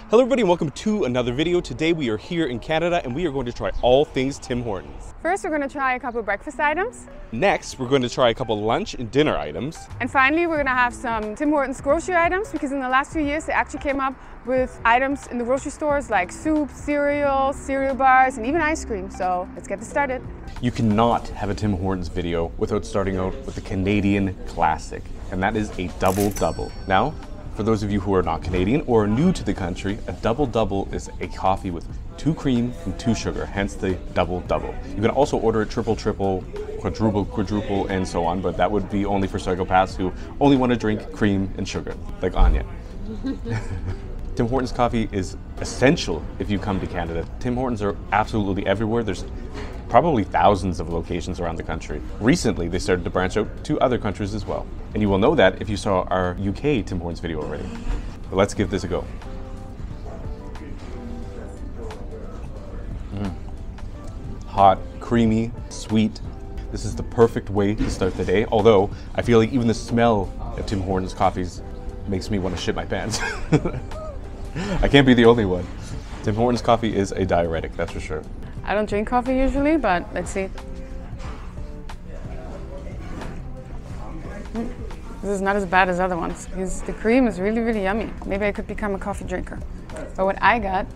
Hello everybody and welcome to another video. Today we are here in Canada and we are going to try all things Tim Hortons. First we're going to try a couple of breakfast items. Next we're going to try a couple lunch and dinner items. And finally we're going to have some Tim Hortons grocery items because in the last few years they actually came up with items in the grocery stores like soup, cereal bars and even ice cream. So let's get this started. You cannot have a Tim Hortons video without starting out with the Canadian classic, and that is a double-double. Now, for those of you who are not Canadian or new to the country, a double-double is a coffee with 2 cream and 2 sugar, hence the double-double. You can also order it triple, quadruple, and so on, but that would be only for psychopaths who only want to drink cream and sugar, like Anya. Tim Hortons coffee is essential if you come to Canada. Tim Hortons are absolutely everywhere. There's probably thousands of locations around the country. Recently, they started to branch out to other countries as well. And you will know that if you saw our UK Tim Hortons video already. But let's give this a go. Hot, creamy, sweet. This is the perfect way to start the day. Although, I feel like even the smell of Tim Hortons coffees makes me want to shit my pants. I can't be the only one. Tim Hortons coffee is a diuretic, that's for sure. I don't drink coffee usually, but let's see. This is not as bad as other ones because the cream is really, really yummy. Maybe I could become a coffee drinker. But what I got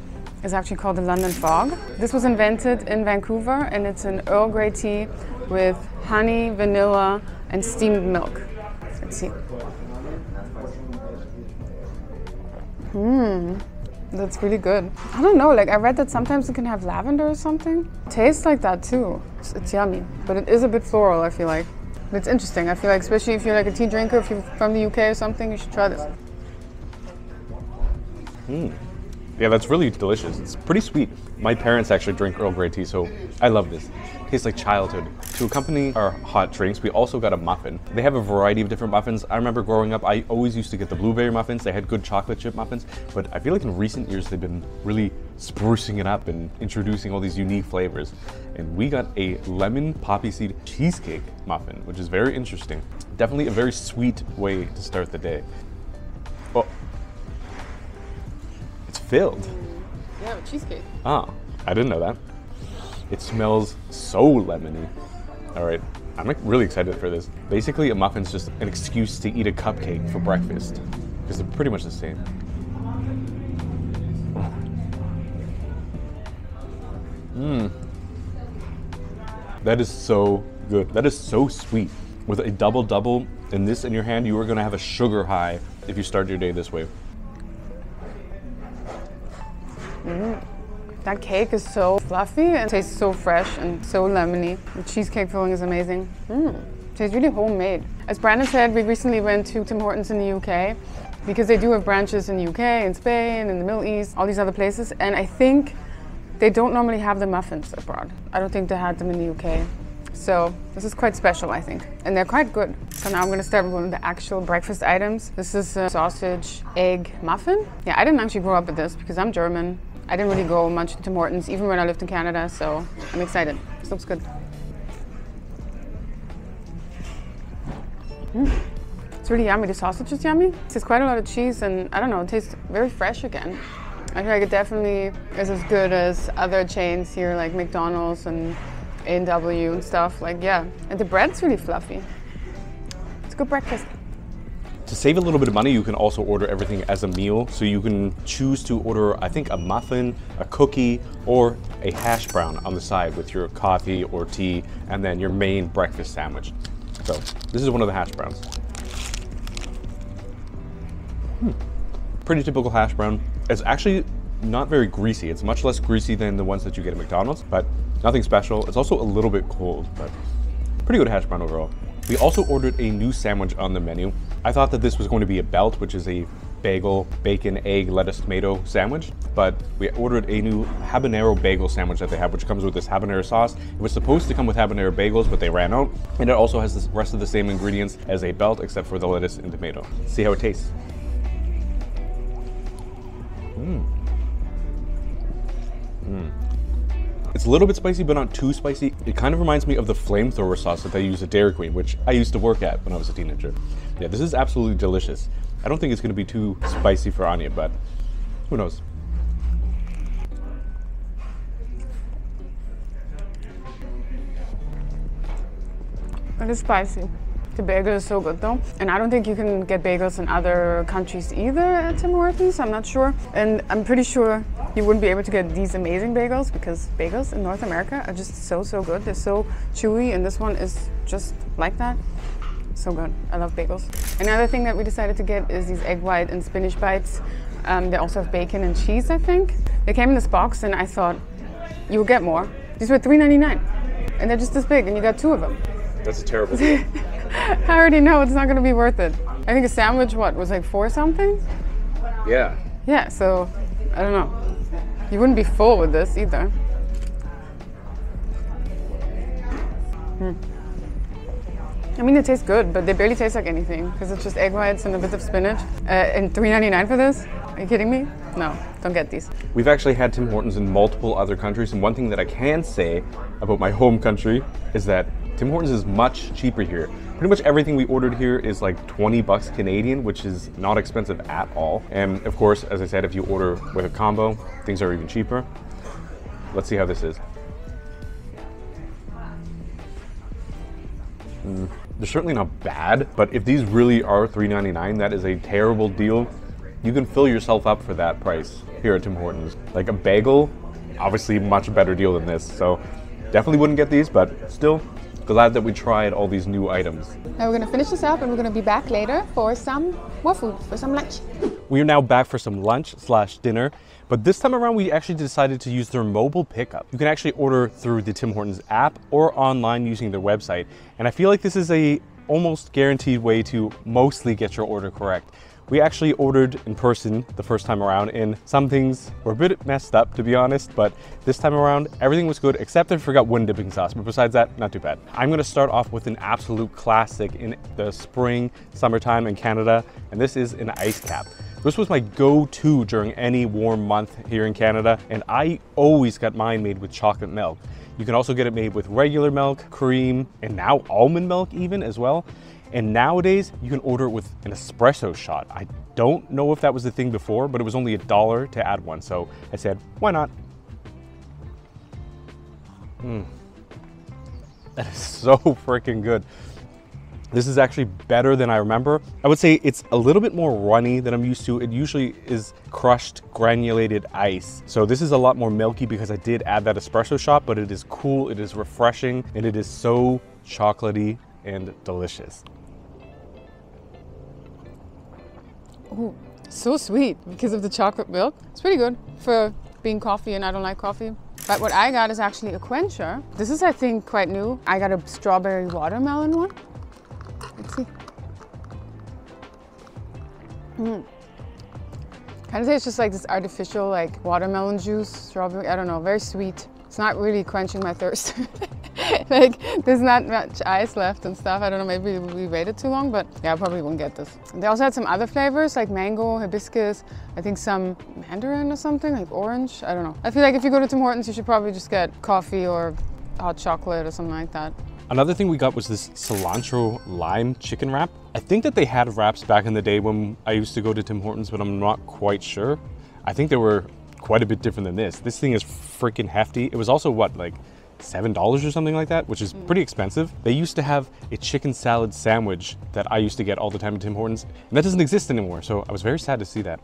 is actually called the London Fog. This was invented in Vancouver and it's an Earl Grey tea with honey, vanilla, and steamed milk. Let's see. That's really good. I don't know, like I read that sometimes it can have lavender or something. Tastes like that too. It's yummy, but it is a bit floral, I feel like. But it's interesting. I feel like, especially if you're like a tea drinker, if you're from the UK or something, you should try this. Yeah, that's really delicious. It's pretty sweet. My parents actually drink Earl Grey tea, so I love this. Tastes like childhood. To accompany our hot drinks, we also got a muffin. They have a variety of different muffins. I remember growing up, I always used to get the blueberry muffins. They had good chocolate chip muffins, but I feel like in recent years, they've been really sprucing it up and introducing all these unique flavors. And we got a lemon poppyseed cheesecake muffin, which is very interesting. Definitely a very sweet way to start the day. Oh, it's filled. Yeah, with cheesecake. Ah, I didn't know that. It smells so lemony. All right, I'm like really excited for this. Basically, a muffin's just an excuse to eat a cupcake for breakfast because they're pretty much the same. That is so good. That is so sweet. With a double-double and this in your hand, you are gonna have a sugar high if you start your day this way. That cake is so fluffy and tastes so fresh and so lemony. The cheesecake filling is amazing. Tastes really homemade. As Brandon said, we recently went to Tim Hortons in the UK because they do have branches in the UK, in Spain, in the Middle East, all these other places. And I think they don't normally have the muffins abroad. I don't think they had them in the UK. So this is quite special, I think. And they're quite good. So now I'm gonna start with one of the actual breakfast items. This is a sausage egg muffin. Yeah, I didn't actually grow up with this because I'm German. I didn't really go much to Tim Hortons, even when I lived in Canada, so I'm excited. This looks good. It's really yummy. The sausage is yummy. It's quite a lot of cheese and I don't know, it tastes very fresh again. I feel like it definitely is as good as other chains here like McDonald's and A&W and stuff. Like, yeah. And the bread's really fluffy. It's a good breakfast. To save a little bit of money, you can also order everything as a meal. So you can choose to order, I think, a muffin, a cookie, or a hash brown on the side with your coffee or tea, and then your main breakfast sandwich. So this is one of the hash browns. Pretty typical hash brown. It's actually not very greasy. It's much less greasy than the ones that you get at McDonald's, but nothing special. It's also a little bit cold, but pretty good hash brown overall. We also ordered a new sandwich on the menu. I thought that this was going to be a belt, which is a bagel, bacon, egg, lettuce, tomato sandwich, but we ordered a new habanero bagel sandwich that they have, which comes with this habanero sauce. It was supposed to come with habanero bagels, but they ran out. And it also has the rest of the same ingredients as a belt, except for the lettuce and tomato. See how it tastes. It's a little bit spicy, but not too spicy. It kind of reminds me of the flamethrower sauce that they use at Dairy Queen, which I used to work at when I was a teenager. Yeah, this is absolutely delicious. I don't think it's gonna be too spicy for Anya, but Who knows? It is spicy. The bagel is so good though. And I don't think you can get bagels in other countries either at Tim Hortons, I'm not sure. And I'm pretty sure you wouldn't be able to get these amazing bagels because bagels in North America are just so good. They're so chewy and this one is just like that. So good. I love bagels. Another thing that we decided to get is these egg white and spinach bites. They also have bacon and cheese, I think. They came in this box and I thought you will get more. These were $3.99 and they're just this big and you got 2 of them. That's a terrible deal. I already know it's not going to be worth it. I think a sandwich, what, was like 4 something? Yeah. Yeah, so I don't know. You wouldn't be full with this either. I mean, it tastes good, but they barely taste like anything because it's just egg whites and a bit of spinach. And $3.99 for this? Are you kidding me? No, don't get these. We've actually had Tim Hortons in multiple other countries, and one thing that I can say about my home country is that Tim Hortons is much cheaper here. Pretty much everything we ordered here is like 20 bucks Canadian, which is not expensive at all. And of course, as I said, if you order with a combo, things are even cheaper. Let's see how this is. They're certainly not bad, but if these really are $3.99, that is a terrible deal. You can fill yourself up for that price here at Tim Hortons. Like a bagel, obviously much better deal than this. So definitely wouldn't get these, but still glad that we tried all these new items. Now we're gonna finish this up and we're gonna be back later for some more food, for some lunch. We are now back for some lunch/dinner, but this time around we actually decided to use their mobile pickup. You can actually order through the Tim Hortons app or online using their website. And I feel like this is a almost guaranteed way to mostly get your order correct. We actually ordered in person the first time around and some things were a bit messed up, to be honest, but this time around everything was good except I forgot one dipping sauce, but besides that, not too bad. I'm gonna start off with an absolute classic in the spring, summertime in Canada, and this is an ice cap. This was my go-to during any warm month here in Canada, and I always got mine made with chocolate milk. You can also get it made with regular milk, cream, and now almond milk even as well. And nowadays, you can order it with an espresso shot. I don't know if that was the thing before, but it was only $1 to add one. So I said, why not? That is so freaking good. This is actually better than I remember. I would say it's a little bit more runny than I'm used to. It usually is crushed granulated ice. So this is a lot more milky because I did add that espresso shot, but it is cool, it is refreshing, and it is so chocolatey and delicious. Ooh, so sweet because of the chocolate milk. It's pretty good for being coffee and I don't like coffee. But what I got is actually a Quencher. This is, I think, quite new. I got a strawberry watermelon one. Let's see. Kind of tastes just like this artificial like watermelon juice, strawberry, I don't know, very sweet. It's not really quenching my thirst. Like, there's not much ice left and stuff. I don't know, maybe we waited too long, but yeah, I probably won't get this. They also had some other flavors like mango, hibiscus, I think some mandarin or something, like orange, I don't know. I feel like if you go to Tim Hortons, you should probably just get coffee or hot chocolate or something like that. Another thing we got was this cilantro lime chicken wrap. I think that they had wraps back in the day when I used to go to Tim Hortons, but I'm not quite sure. I think they were quite a bit different than this. This thing is freaking hefty. It was also what, like $7 or something like that, which is pretty expensive. They used to have a chicken salad sandwich that I used to get all the time at Tim Hortons, and that doesn't exist anymore, so I was very sad to see that.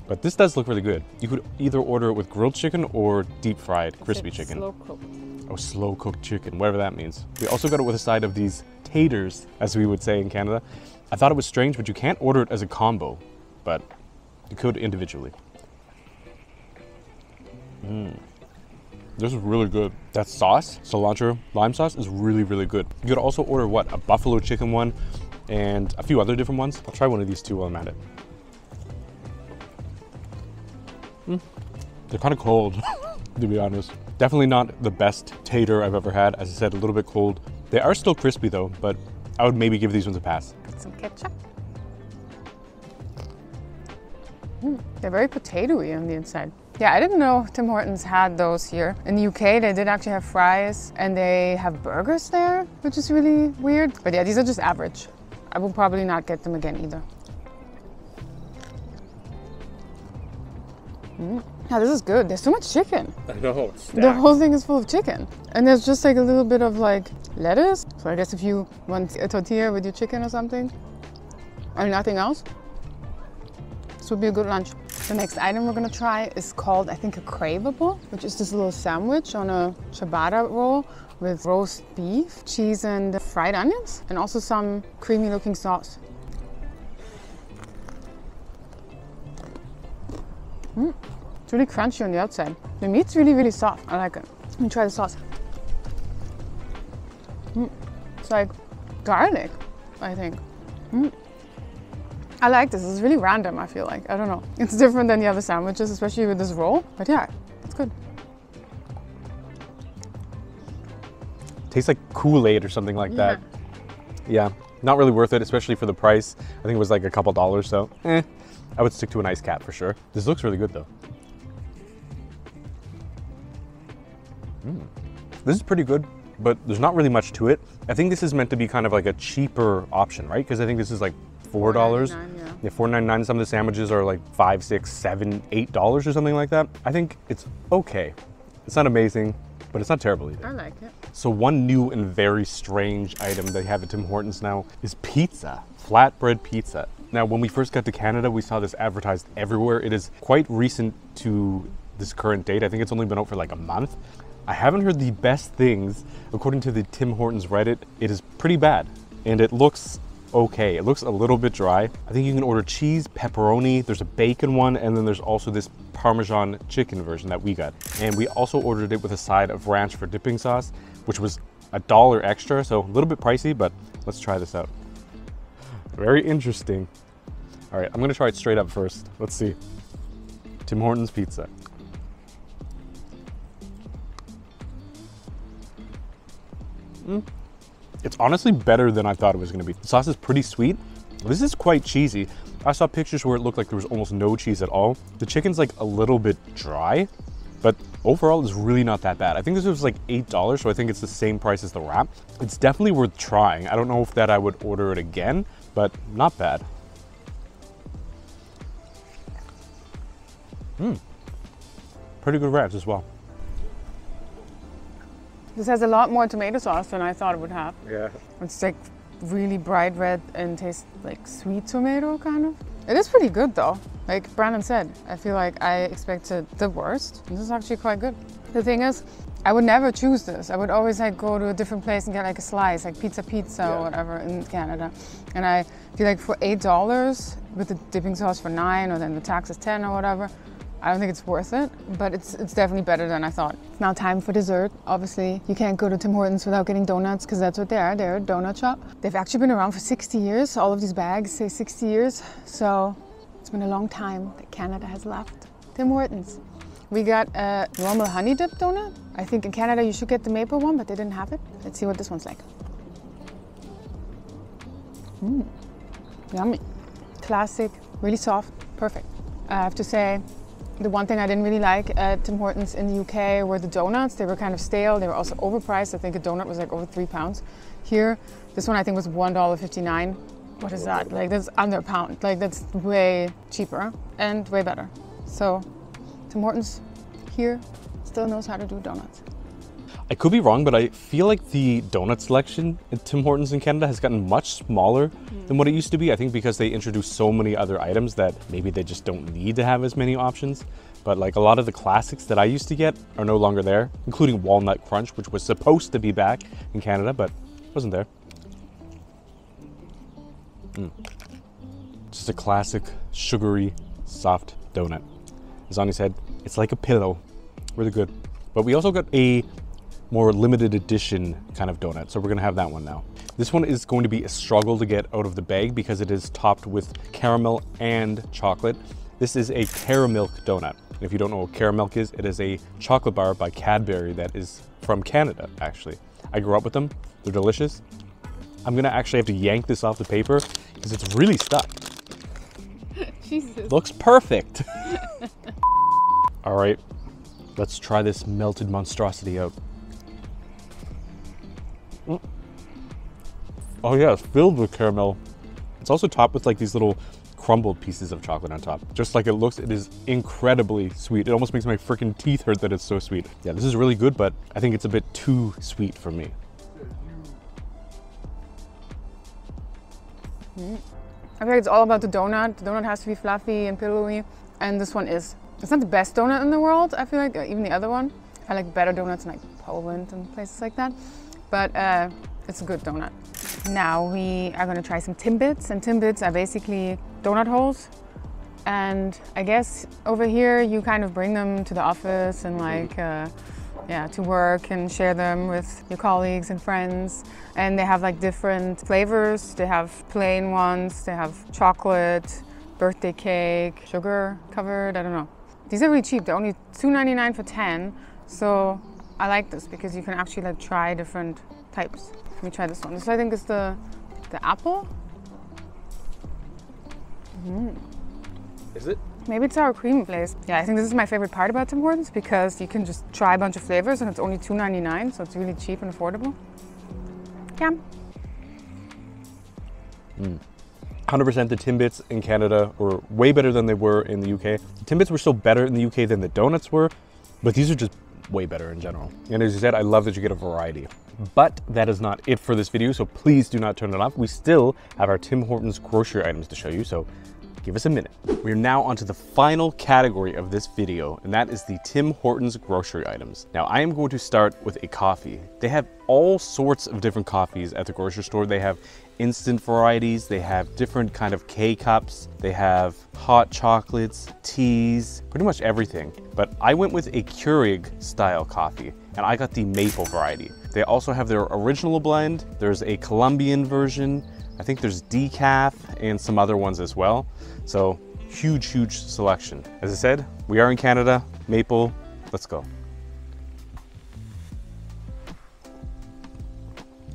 But this does look really good. You could either order it with grilled chicken or deep fried crispy chicken. Slow cooked. Oh, slow cooked chicken, whatever that means. We also got it with a side of these taters, as we would say in Canada. I thought it was strange, but you can't order it as a combo, but you could individually. This is really good. That sauce, cilantro lime sauce, is really, really good. You could also order what? A buffalo chicken one and a few other different ones. I'll try one of these two while I'm at it. They're kind of cold, to be honest. Definitely not the best tater I've ever had. As I said, a little bit cold. They are still crispy though, but I would maybe give these ones a pass. Got some ketchup. They're very potatoey on the inside. Yeah, I didn't know Tim Hortons had those here. In the UK, they did actually have fries and they have burgers there, which is really weird. But yeah, these are just average. I will probably not get them again either. Yeah, this is good. There's so much chicken. I know. The whole thing is full of chicken. And there's just like a little bit of like lettuce. So I guess if you want a tortilla with your chicken or something, or nothing else, this would be a good lunch. The next item we're gonna try is called, I think, a Craveable, which is this little sandwich on a ciabatta roll with roast beef, cheese, and fried onions, and also some creamy looking sauce. It's really crunchy on the outside. The meat's really, really soft. I like it. Let me try the sauce. It's like garlic, I think. I like this. It's really random, I feel like. I don't know. It's different than the other sandwiches, especially with this roll. But yeah, it's good. Tastes like Kool-Aid or something like that. Yeah, not really worth it, especially for the price. I think it was like a couple dollars, so I would stick to an ice cap for sure. This looks really good though. This is pretty good, but there's not really much to it. I think this is meant to be kind of like a cheaper option, right? Because I think this is like $4. Yeah, $4.99. Some of the sandwiches are like $5, $6, $7, $8 or something like that. I think it's okay. It's not amazing, but it's not terrible either. I like it. So one new and very strange item they have at Tim Hortons now is pizza, flatbread pizza. Now, when we first got to Canada, we saw this advertised everywhere. It is quite recent to this current date. I think it's only been out for like a month. I haven't heard the best things. According to the Tim Hortons Reddit, it is pretty bad and it looks okay. It looks a little bit dry. I think you can order cheese, pepperoni, there's a bacon one, and then there's also this Parmesan chicken version that we got. And we also ordered it with a side of ranch for dipping sauce, which was $1 extra, so a little bit pricey, but let's try this out. Very interesting. All right, I'm gonna try it straight up first. Let's see. Tim Hortons pizza. It's honestly better than I thought it was gonna be. The sauce is pretty sweet. This is quite cheesy. I saw pictures where it looked like there was almost no cheese at all. The chicken's like a little bit dry, but overall it's really not that bad. I think this was like $8, so I think it's the same price as the wrap. It's definitely worth trying. I don't know if that I would order it again, but not bad. Pretty good wraps as well. This has a lot more tomato sauce than I thought it would have. Yeah. It's like really bright red and tastes like sweet tomato, kind of. It is pretty good though. Like Brandon said, I feel like I expected the worst. This is actually quite good. The thing is, I would never choose this. I would always like go to a different place and get like a slice, like pizza or whatever in Canada. And I feel like for $8 with the dipping sauce for $9, or then the tax is 10 or whatever, I don't think it's worth it, but it's definitely better than I thought. It's now time for dessert. Obviously, you can't go to Tim Hortons without getting donuts, because that's what they are. They're a donut shop. They've actually been around for 60 years. All of these bags say 60 years. So it's been a long time that Canada has left Tim Hortons. We got a normal honey dip donut. I think in Canada you should get the maple one, but they didn't have it. Let's see what this one's like. Yummy. Classic, really soft, perfect. I have to say, the one thing I didn't really like at Tim Hortons in the UK were the donuts. They were kind of stale. They were also overpriced. I think a donut was like over £3. Here, this one I think was $1.59. What is that? Like that's under a pound. Like that's way cheaper and way better. So Tim Hortons here still knows how to do donuts. I could be wrong, but I feel like the donut selection at Tim Hortons in Canada has gotten much smaller than what it used to be. I think because they introduced so many other items that maybe they just don't need to have as many options. But like a lot of the classics that I used to get are no longer there, including Walnut Crunch, which was supposed to be back in Canada, but wasn't there. Just a classic, sugary, soft donut. As Ani said, it's like a pillow. Really good. But we also got a more limited edition kind of donut, so we're gonna have that one now. This one is going to be a struggle to get out of the bag because it is topped with caramel and chocolate. This is a caramel donut. If you don't know what caramel is, it is a chocolate bar by Cadbury that is from Canada, actually. I grew up with them, they're delicious. I'm gonna actually have to yank this off the paper because it's really stuck. Jesus. Looks perfect. All right, let's try this melted monstrosity out. Oh yeah, it's filled with caramel. It's also topped with like these little crumbled pieces of chocolate on top. Just like it looks, it is incredibly sweet. It almost makes my freaking teeth hurt that it's so sweet. Yeah, this is really good, but I think it's a bit too sweet for me. I feel like it's all about the donut. The donut has to be fluffy and pillowy, and this one is. It's not the best donut in the world, I feel like, even the other one. I like better donuts in like Poland and places like that, but it's a good donut. Now we are gonna try some Timbits, and Timbits are basically donut holes. And I guess over here you kind of bring them to the office and like, yeah, to work and share them with your colleagues and friends. And they have like different flavors. They have plain ones, they have chocolate, birthday cake, sugar covered, I don't know. These are really cheap, they're only $2.99 for 10. So I like this because you can actually like try different types. Let me try this one. This I think is the apple. Is it? Maybe it's sour cream glaze. Yeah, I think this is my favorite part about Tim Hortons because you can just try a bunch of flavors and it's only $2.99, so it's really cheap and affordable. Yeah. 100% the Timbits in Canada were way better than they were in the UK. The Timbits were still better in the UK than the donuts were, but these are just way better in general. And as you said, I love that you get a variety. But that is not it for this video, so please do not turn it off. We still have our Tim Hortons grocery items to show you, so give us a minute. We're now onto the final category of this video, and that is the Tim Hortons grocery items. Now, I am going to start with a coffee. They have all sorts of different coffees at the grocery store. They have instant varieties, they have different kind of K-cups, they have hot chocolates, teas, pretty much everything. But I went with a Keurig style coffee, and I got the maple variety. They also have their original blend, there's a Colombian version, I think there's decaf and some other ones as well. So huge, huge selection. As I said, we are in Canada, maple, let's go.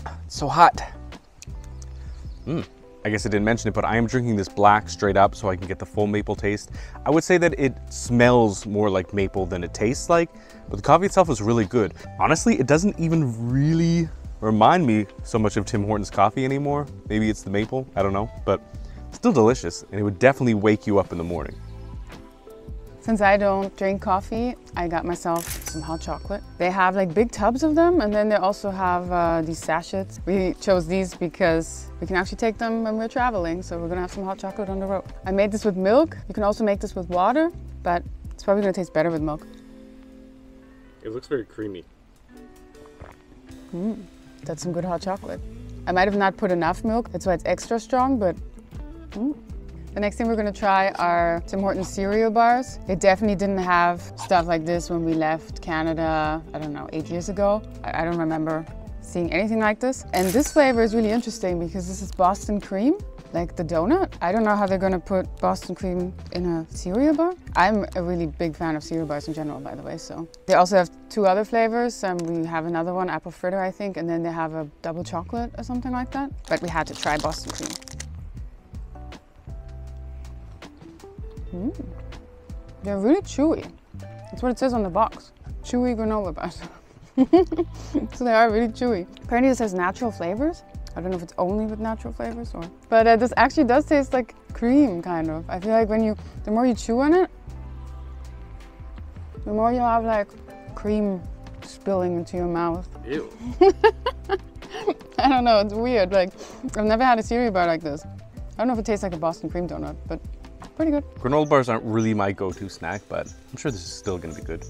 It's so hot. I guess I didn't mention it, but I am drinking this black straight up so I can get the full maple taste. I would say that it smells more like maple than it tastes like, but the coffee itself is really good. Honestly, it doesn't even really remind me so much of Tim Hortons coffee anymore. Maybe it's the maple, I don't know, but still delicious, and it would definitely wake you up in the morning. Since I don't drink coffee, I got myself some hot chocolate. They have like big tubs of them, and then they also have these sachets. We chose these because we can actually take them when we're traveling, so we're gonna have some hot chocolate on the road. I made this with milk. You can also make this with water, but it's probably gonna taste better with milk. It looks very creamy. That's some good hot chocolate. I might have not put enough milk, that's why it's extra strong, but The next thing we're gonna try are Tim Hortons cereal bars. They definitely didn't have stuff like this when we left Canada, I don't know, 8 years ago. I don't remember seeing anything like this. And this flavor is really interesting because this is Boston cream, like the donut. I don't know how they're gonna put Boston cream in a cereal bar. I'm a really big fan of cereal bars in general, by the way, so. They also have two other flavors. We have another one, apple fritter, I think, and then they have a double chocolate or something like that. But we had to try Boston cream. They're really chewy. That's what it says on the box. Chewy granola bars. So they are really chewy. Apparently this has natural flavors. I don't know if it's only with natural flavors or... But this actually does taste like cream, kind of. I feel like the more you chew on it, the more you have like cream spilling into your mouth. Ew. I don't know, it's weird. Like, I've never had a cereal bar like this. I don't know if it tastes like a Boston cream donut, but pretty good. Granola bars aren't really my go-to snack, but I'm sure this is still gonna be good.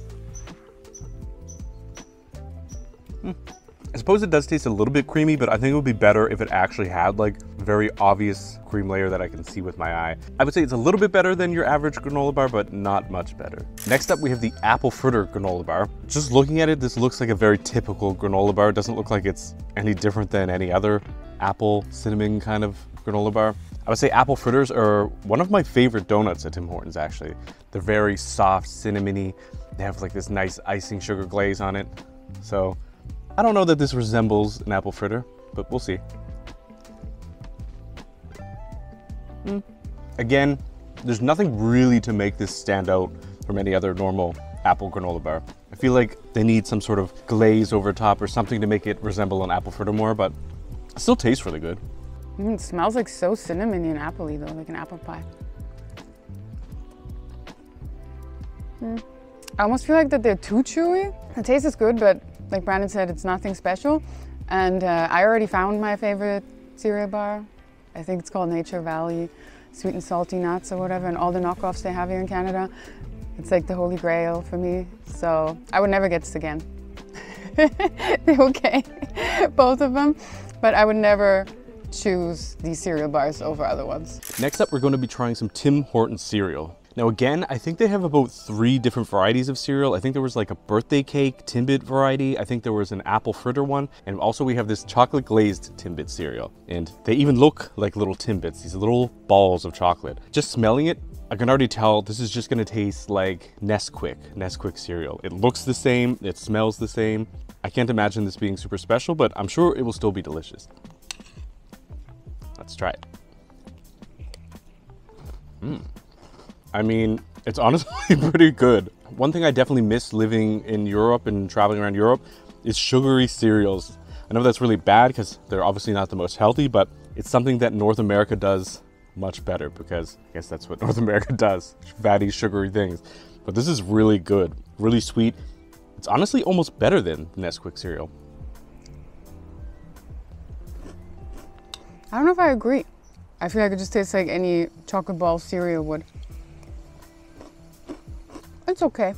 I suppose it does taste a little bit creamy, but I think it would be better if it actually had like a very obvious cream layer that I can see with my eye. I would say it's a little bit better than your average granola bar, but not much better. Next up, we have the apple fritter granola bar. Just looking at it, this looks like a very typical granola bar. It doesn't look like it's any different than any other apple cinnamon kind of granola bar. I would say apple fritters are one of my favorite donuts at Tim Hortons, actually. They're very soft, cinnamony. They have like this nice icing sugar glaze on it. So I don't know that this resembles an apple fritter, but we'll see. Again, there's nothing really to make this stand out from any other normal apple granola bar. I feel like they need some sort of glaze over top or something to make it resemble an apple fritter more, but it still tastes really good. It smells like so cinnamony and appley though, like an apple pie. I almost feel like that they're too chewy. The taste is good, but like Brandon said, it's nothing special. And I already found my favorite cereal bar. I think it's called Nature Valley, sweet and salty nuts or whatever, and all the knockoffs they have here in Canada. It's like the holy grail for me. So I would never get this again. They're okay, both of them, but I would never choose these cereal bars over other ones. Next up, we're going to be trying some Tim Hortons cereal. Now again, I think they have about 3 different varieties of cereal. I think there was like a birthday cake Timbit variety. I think there was an apple fritter one. And also we have this chocolate glazed Timbit cereal. And they even look like little Timbits, these little balls of chocolate. Just smelling it, I can already tell this is just gonna taste like Nesquik cereal. It looks the same, it smells the same. I can't imagine this being super special, but I'm sure it will still be delicious. Let's try it. I mean, it's honestly pretty good. One thing I definitely miss living in Europe and traveling around Europe is sugary cereals. I know that's really bad because they're obviously not the most healthy, but it's something that North America does much better because I guess that's what North America does, fatty, sugary things. But this is really good, really sweet. It's honestly almost better than Nesquik cereal. I don't know if I agree. I feel like it just tastes like any chocolate ball cereal would. It's okay.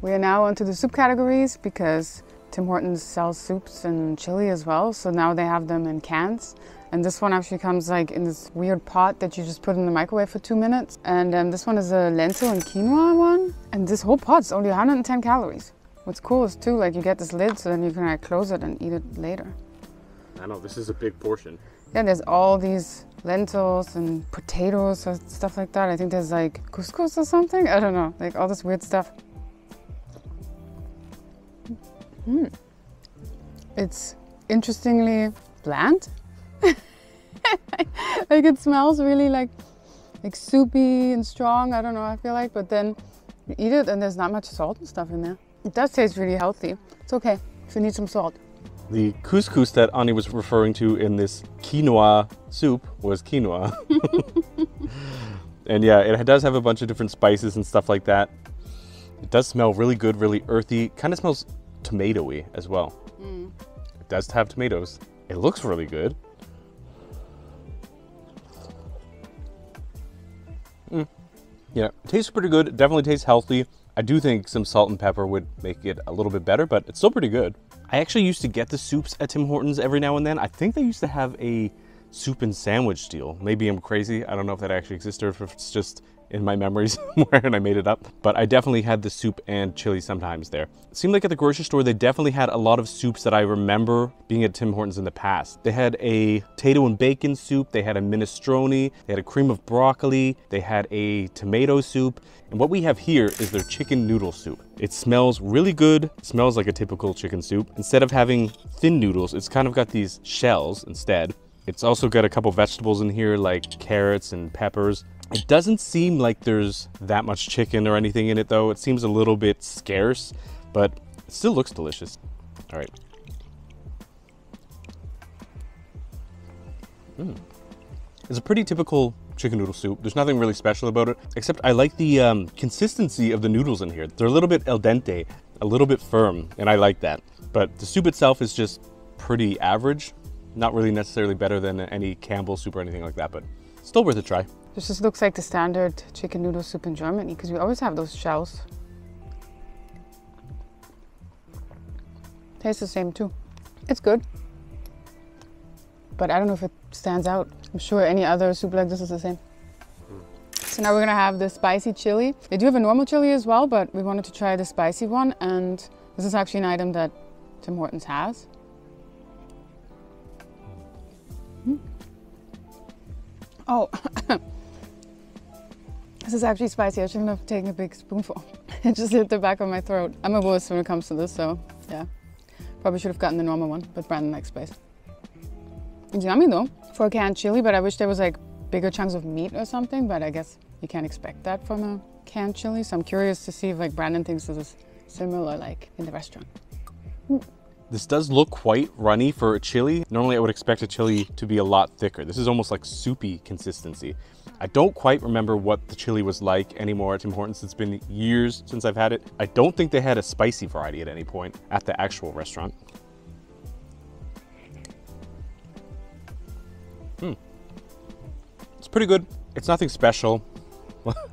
We are now onto the soup categories because Tim Hortons sells soups and chili as well. So now they have them in cans. And this one actually comes like in this weird pot that you just put in the microwave for 2 minutes. And this one is a lentil and quinoa one. And this whole pot's only 110 calories. What's cool is too, like you get this lid so then you can like close it and eat it later. I know, this is a big portion. Yeah, there's all these lentils and potatoes or stuff like that. I think there's like couscous or something. I don't know, like all this weird stuff. It's interestingly bland. Like it smells really like soupy and strong. I don't know, I feel like, but then you eat it and there's not much salt and stuff in there. It does taste really healthy. It's okay if you need some salt. The couscous that Ani was referring to in this quinoa soup was quinoa. And yeah, it does have a bunch of different spices and stuff like that. It does smell really good, really earthy. Kind of smells tomatoey as well. It does have tomatoes. It looks really good. Yeah, it tastes pretty good. It definitely tastes healthy. I do think some salt and pepper would make it a little bit better, but it's still pretty good. I actually used to get the soups at Tim Hortons every now and then. I think they used to have a soup and sandwich deal. Maybe I'm crazy. I don't know if that actually exists or if it's just in my memories somewhere and I made it up. But I definitely had the soup and chili sometimes there. It seemed like at the grocery store, they definitely had a lot of soups that I remember being at Tim Hortons in the past. They had a potato and bacon soup. They had a minestrone. They had a cream of broccoli. They had a tomato soup. And what we have here is their chicken noodle soup. It smells really good. It smells like a typical chicken soup. Instead of having thin noodles, it's kind of got these shells instead. It's also got a couple vegetables in here like carrots and peppers. It doesn't seem like there's that much chicken or anything in it though. It seems a little bit scarce, but it still looks delicious. All right. It's a pretty typical chicken noodle soup. There's nothing really special about it, except I like the consistency of the noodles in here. They're a little bit al dente, a little bit firm, and I like that. But the soup itself is just pretty average. Not really necessarily better than any Campbell soup or anything like that, but still worth a try. This just looks like the standard chicken noodle soup in Germany because we always have those shells. Tastes the same too. It's good, but I don't know if it stands out. I'm sure any other soup like this is the same. So now we're gonna have the spicy chili. They do have a normal chili as well, but we wanted to try the spicy one, and this is actually an item that Tim Hortons has. Oh, this is actually spicy. I shouldn't have taken a big spoonful. It just hit the back of my throat. I'm a wuss when it comes to this, so yeah. Probably should have gotten the normal one, but Brandon likes spice. It's yummy though, for a canned chili, but I wish there was like bigger chunks of meat or something, but I guess you can't expect that from a canned chili. So I'm curious to see if like Brandon thinks this is similar like in the restaurant. This does look quite runny for a chili. Normally I would expect a chili to be a lot thicker. This is almost like soupy consistency. I don't quite remember what the chili was like anymore at Tim Hortons. It's been years since I've had it. I don't think they had a spicy variety at any point at the actual restaurant. It's pretty good. It's nothing special.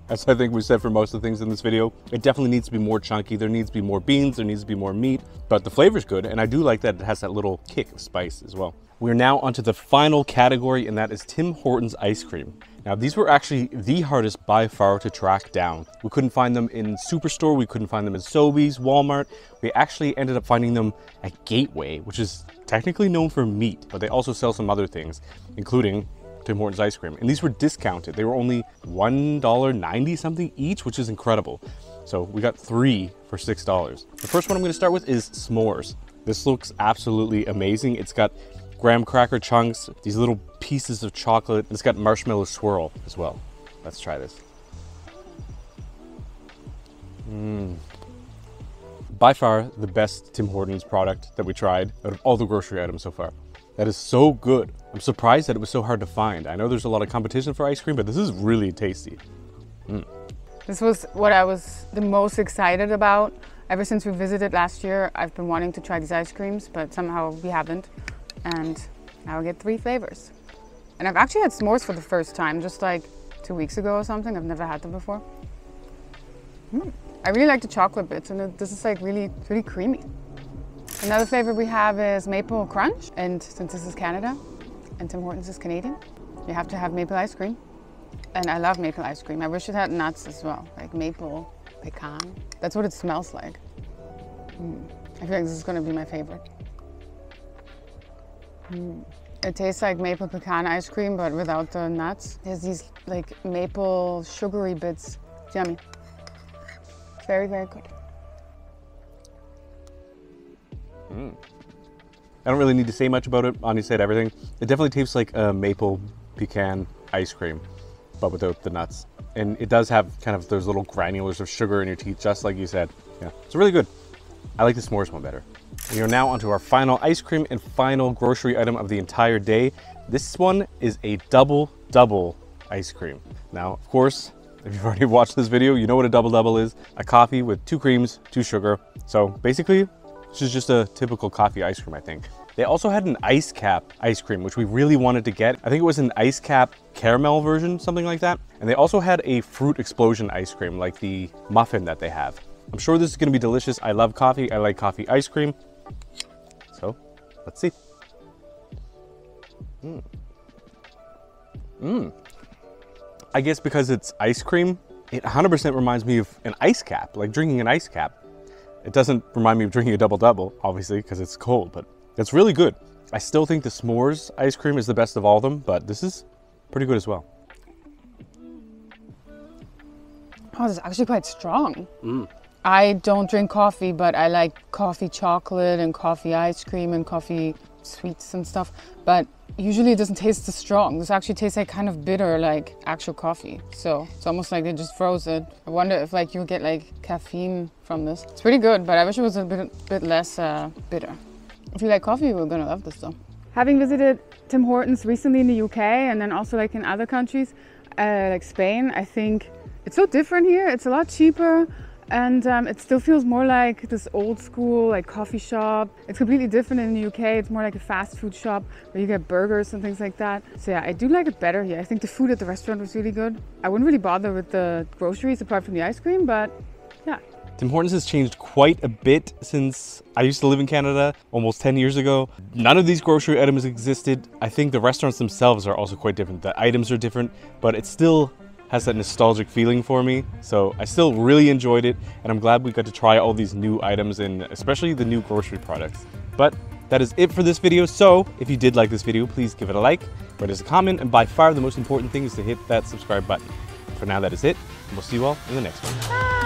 As I think we said for most of the things in this video, it definitely needs to be more chunky. There needs to be more beans, there needs to be more meat, but the flavor's good, and I do like that it has that little kick of spice as well. We're now onto the final category, and that is Tim Hortons ice cream. Now, these were actually the hardest by far to track down. We couldn't find them in Superstore, we couldn't find them in Sobeys, Walmart. We actually ended up finding them at Gateway, which is technically known for meat, but they also sell some other things, including Tim Hortons ice cream. And these were discounted. They were only $1.90 something each, which is incredible. So we got 3 for $6. The first one I'm gonna start with is s'mores. This looks absolutely amazing. It's got graham cracker chunks, these little pieces of chocolate. It's got marshmallow swirl as well. Let's try this. By far the best Tim Hortons product that we tried out of all the grocery items so far. That is so good. I'm surprised that it was so hard to find. I know there's a lot of competition for ice cream, but this is really tasty. This was what I was the most excited about. Ever since we visited last year, I've been wanting to try these ice creams, but somehow we haven't. And now I get 3 flavors. And I've actually had s'mores for the first time, just like 2 weeks ago or something. I've never had them before. I really like the chocolate bits, and this is like really creamy. Another flavor we have is maple crunch, and since this is Canada and Tim Hortons is Canadian, you have to have maple ice cream. And I love maple ice cream. I wish it had nuts as well, like maple pecan. That's what it smells like. I feel like this is gonna be my favorite. It tastes like maple pecan ice cream, but without the nuts. There's these like maple sugary bits. It's yummy. Very good. I don't really need to say much about it. Anya said everything. It definitely tastes like a maple pecan ice cream, but without the nuts. And it does have kind of those little granulars of sugar in your teeth, just like you said. Yeah, it's really good. I like the s'mores one better. We are now onto our final ice cream and final grocery item of the entire day. This one is a double ice cream. Now, of course, if you've already watched this video, you know what a double is. A coffee with 2 creams, 2 sugar. So basically, this is just a typical coffee ice cream, I think. They also had an ice cap ice cream, which we really wanted to get. I think it was an ice cap caramel version, something like that. And they also had a fruit explosion ice cream, like the muffin that they have. I'm sure this is gonna be delicious. I love coffee, I like coffee ice cream. So, let's see. I guess because it's ice cream, it 100% reminds me of an ice cap, like drinking an ice cap. It doesn't remind me of drinking a double, obviously, because it's cold, but it's really good. I still think the s'mores ice cream is the best of all of them, but this is pretty good as well. Oh, this is actually quite strong. I don't drink coffee, but I like coffee chocolate and coffee ice cream and coffee sweets and stuff. But usually it doesn't taste as strong. This actually tastes like kind of bitter, like actual coffee. So it's almost like they just froze it. I wonder if like you get like caffeine from this. It's pretty good, but I wish it was a bit less bitter. If you like coffee, you're gonna love this though. Having visited Tim Hortons recently in the UK and then also like in other countries, like Spain, I think it's so different here. It's a lot cheaper. And it still feels more like this old school like coffee shop. It's completely different in the UK. It's more like a fast food shop where you get burgers and things like that. So yeah, I do like it better here. I think the food at the restaurant was really good. I wouldn't really bother with the groceries apart from the ice cream, but yeah. Tim Hortons has changed quite a bit since I used to live in Canada almost 10 years ago. None of these grocery items existed. I think the restaurants themselves are also quite different. The items are different, but it still has that nostalgic feeling for me. So I still really enjoyed it, and I'm glad we got to try all these new items and especially the new grocery products. But that is it for this video. So if you did like this video, please give it a like, write us a comment, and by far the most important thing is to hit that subscribe button. For now, that is it, and we'll see you all in the next one. Bye.